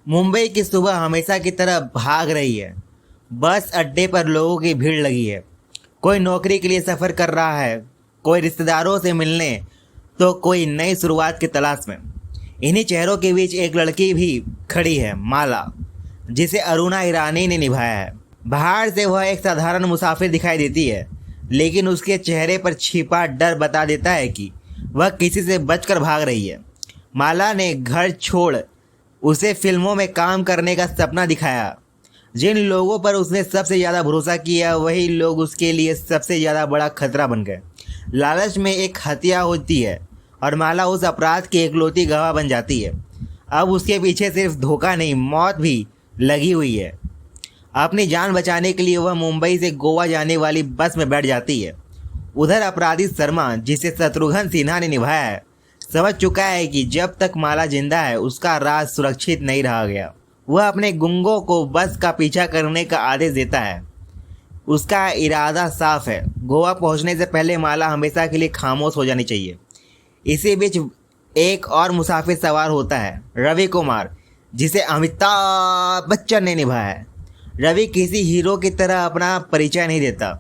मुंबई की सुबह हमेशा की तरह भाग रही है। बस अड्डे पर लोगों की भीड़ लगी है। कोई नौकरी के लिए सफ़र कर रहा है, कोई रिश्तेदारों से मिलने, तो कोई नई शुरुआत की तलाश में। इन्हीं चेहरों के बीच एक लड़की भी खड़ी है, माला, जिसे अरुणा ईरानी ने निभाया है। बाहर से वह एक साधारण मुसाफिर दिखाई देती है, लेकिन उसके चेहरे पर छिपा डर बता देता है कि वह किसी से बचकर भाग रही है। माला ने घर छोड़ उसे फिल्मों में काम करने का सपना दिखाया। जिन लोगों पर उसने सबसे ज़्यादा भरोसा किया, वही लोग उसके लिए सबसे ज़्यादा बड़ा खतरा बन गए। लालच में एक हत्या होती है और माला उस अपराध की एकलौती गवाह बन जाती है। अब उसके पीछे सिर्फ धोखा नहीं, मौत भी लगी हुई है। अपनी जान बचाने के लिए वह मुंबई से गोवा जाने वाली बस में बैठ जाती है। उधर अपराधी शर्मा, जिसे शत्रुघ्न सिन्हा ने निभाया है, समझ चुका है कि जब तक माला जिंदा है उसका राज सुरक्षित नहीं रहा गया। वह अपने गुंगों को बस का पीछा करने का आदेश देता है। उसका इरादा साफ है, गोवा पहुंचने से पहले माला हमेशा के लिए खामोश हो जानी चाहिए। इसी बीच एक और मुसाफिर सवार होता है, रवि कुमार, जिसे अमिताभ बच्चन ने निभाया है। रवि किसी हीरो की तरह अपना परिचय नहीं देता।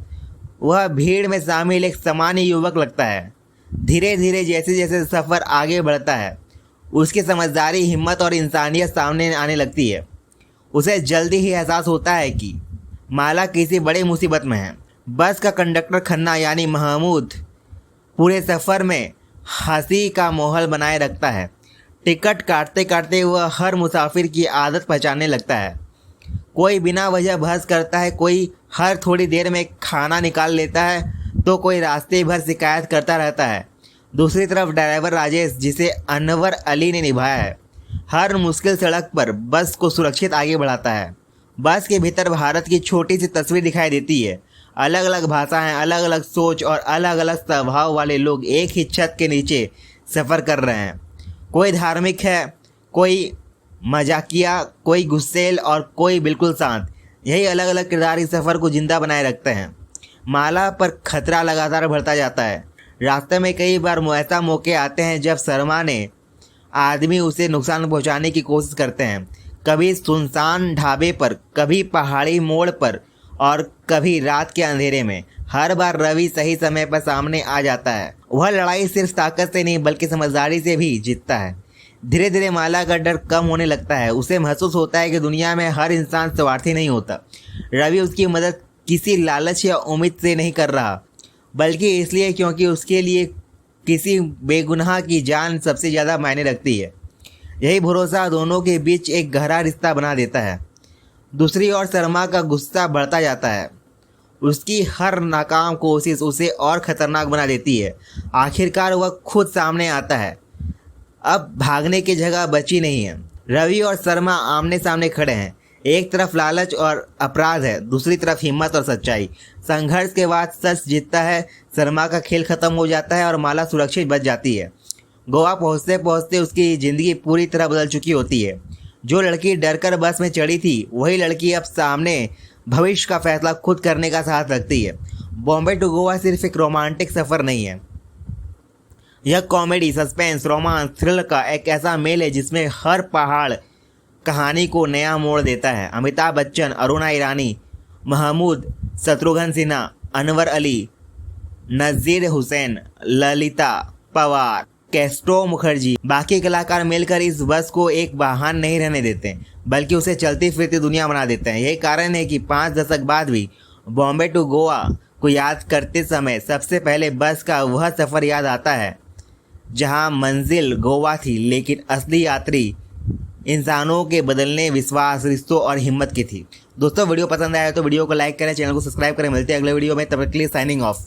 वह भीड़ में शामिल एक सामान्य युवक लगता है। धीरे धीरे जैसे जैसे सफ़र आगे बढ़ता है, उसकी समझदारी, हिम्मत और इंसानियत सामने आने लगती है। उसे जल्दी ही एहसास होता है कि माला किसी बड़ी मुसीबत में है। बस का कंडक्टर खन्ना यानी महमूद पूरे सफ़र में हंसी का माहौल बनाए रखता है। टिकट काटते काटते वह हर मुसाफिर की आदत पहचानने लगता है। कोई बिना वजह बहस करता है, कोई हर थोड़ी देर में खाना निकाल लेता है, तो कोई रास्ते भर शिकायत करता रहता है। दूसरी तरफ ड्राइवर राजेश, जिसे अनवर अली ने निभाया है, हर मुश्किल सड़क पर बस को सुरक्षित आगे बढ़ाता है। बस के भीतर भारत की छोटी सी तस्वीर दिखाई देती है। अलग अलग भाषाएं, अलग अलग सोच और अलग अलग स्वभाव वाले लोग एक ही छत के नीचे सफ़र कर रहे हैं। कोई धार्मिक है, कोई मजाकिया, कोई गुस्सेल और कोई बिल्कुल शांत। यही अलग अलग किरदार इस सफ़र को जिंदा बनाए रखते हैं। माला पर खतरा लगातार बढ़ता जाता है। रास्ते में कई बार ऐसा मौके आते हैं जब शर्मा ने आदमी उसे नुकसान पहुंचाने की कोशिश करते हैं। कभी सुनसान ढाबे पर, कभी पहाड़ी मोड़ पर और कभी रात के अंधेरे में। हर बार रवि सही समय पर सामने आ जाता है। वह लड़ाई सिर्फ ताकत से नहीं बल्कि समझदारी से भी जीतता है। धीरे धीरे माला का डर कम होने लगता है। उसे महसूस होता है कि दुनिया में हर इंसान स्वार्थी नहीं होता। रवि उसकी मदद किसी लालच या उम्मीद से नहीं कर रहा, बल्कि इसलिए क्योंकि उसके लिए किसी बेगुनाह की जान सबसे ज़्यादा मायने रखती है। यही भरोसा दोनों के बीच एक गहरा रिश्ता बना देता है। दूसरी ओर शर्मा का गुस्सा बढ़ता जाता है। उसकी हर नाकाम कोशिश उसे और ख़तरनाक बना देती है। आखिरकार वह खुद सामने आता है। अब भागने की जगह बची नहीं है। रवि और शर्मा आमने सामने खड़े हैं। एक तरफ लालच और अपराध है, दूसरी तरफ हिम्मत और सच्चाई। संघर्ष के बाद सच जीतता है। शर्मा का खेल खत्म हो जाता है और माला सुरक्षित बच जाती है। गोवा पहुंचते पहुंचते उसकी ज़िंदगी पूरी तरह बदल चुकी होती है। जो लड़की डरकर बस में चढ़ी थी, वही लड़की अब सामने भविष्य का फैसला खुद करने का साहस रखती है। बॉम्बे टू गोवा सिर्फ एक रोमांटिक सफ़र नहीं है, यह कॉमेडी, सस्पेंस, रोमांस, थ्रिल का एक ऐसा मेल है जिसमें हर पहाड़ कहानी को नया मोड़ देता है। अमिताभ बच्चन, अरुणा ईरानी, महमूद, शत्रुघ्न सिन्हा, अनवर अली, नज़ीर हुसैन, ललिता पवार, कैस्ट्रो मुखर्जी, बाकी कलाकार मिलकर इस बस को एक वाहन नहीं रहने देते, बल्कि उसे चलती फिरती दुनिया बना देते हैं। यही कारण है कि 5 दशक बाद भी बॉम्बे टू गोवा को याद करते समय सबसे पहले बस का वह सफ़र याद आता है जहां मंजिल गोवा थी, लेकिन असली यात्री इंसानों के बदलने, विश्वास, रिश्तों और हिम्मत की थी। दोस्तों, वीडियो पसंद आया तो वीडियो को लाइक करें, चैनल को सब्सक्राइब करें। मिलते हैं अगले वीडियो में, तब तक के लिए साइनिंग ऑफ।